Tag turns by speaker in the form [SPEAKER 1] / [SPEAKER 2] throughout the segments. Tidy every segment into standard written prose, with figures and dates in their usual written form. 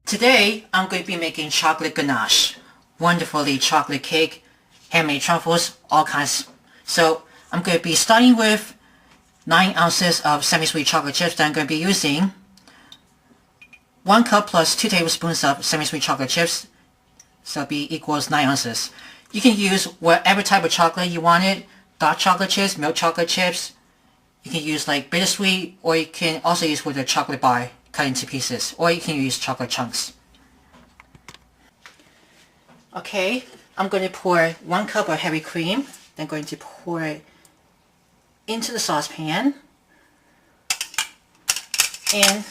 [SPEAKER 1] Today, I'm going to be making chocolate ganache. Wonderfully chocolate cake, handmade truffles, all kinds. So I'm going to be starting with 9 ounces of semi-sweet chocolate chips that I'm going to be using. 1 cup plus 2 tablespoons of semi-sweet chocolate chips. So be equals 9 ounces. You can use whatever type of chocolate you wanted. Dark chocolate chips, milk chocolate chips. You can use like bittersweet, or you can also use with a chocolate bar cut into pieces, or you can use chocolate chunks. Okay, I'm going to pour 1 cup of heavy cream. Then I'm going to pour it into the saucepan. And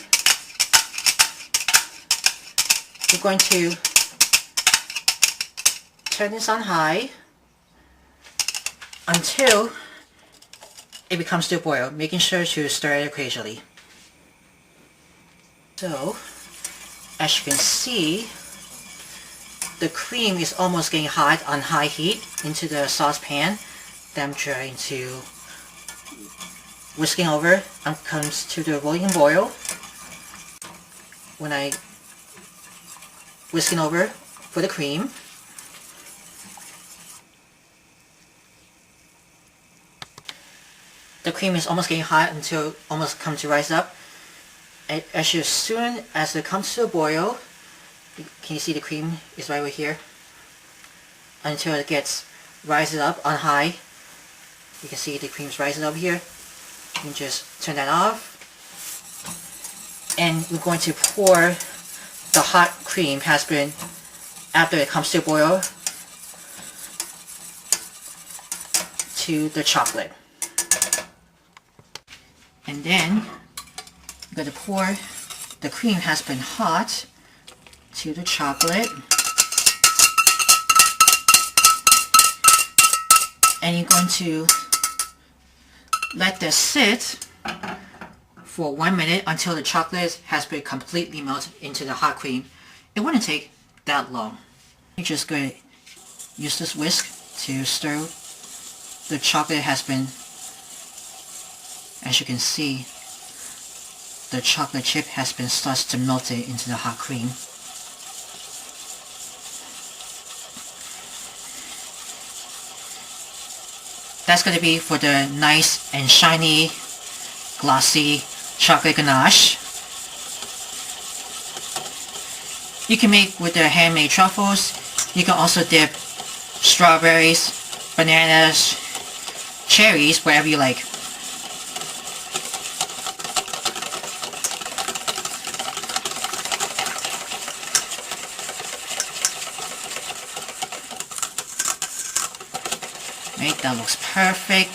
[SPEAKER 1] we're going to turn this on high until it becomes to a boil, making sure to stir it occasionally. So, as you can see, the cream is almost getting hot on high heat into the saucepan. Then I'm trying to whisking over and comes to the rolling boil. When I whisking over for the cream, the cream is almost getting hot until it almost comes to rise up. And as soon as it comes to a boil, can you see the cream is right over here? Until it gets rises up on high. You can see the cream's rising up here. You can just turn that off. And we're going to pour the hot cream has been, after it comes to a boil, to the chocolate. And then I'm going to pour the cream has been hot to the chocolate. And you're going to let this sit for 1 minute until the chocolate has been completely melted into the hot cream. It wouldn't take that long. You're just going to use this whisk to stir. The chocolate has been, as you can see, the chocolate chip has been starts to melt it into the hot cream. That's going to be for the nice and shiny, glossy chocolate ganache. You can make with the handmade truffles. You can also dip strawberries, bananas, cherries, whatever you like. Right, that looks perfect.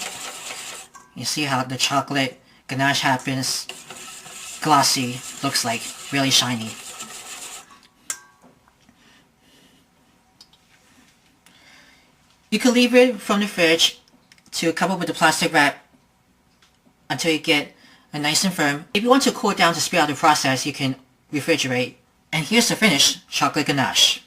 [SPEAKER 1] You see how the chocolate ganache happens. Glossy, looks like really shiny. You can leave it from the fridge to cover with the plastic wrap until you get a nice and firm. If you want to cool it down to speed up the process, you can refrigerate. And here's the finished chocolate ganache.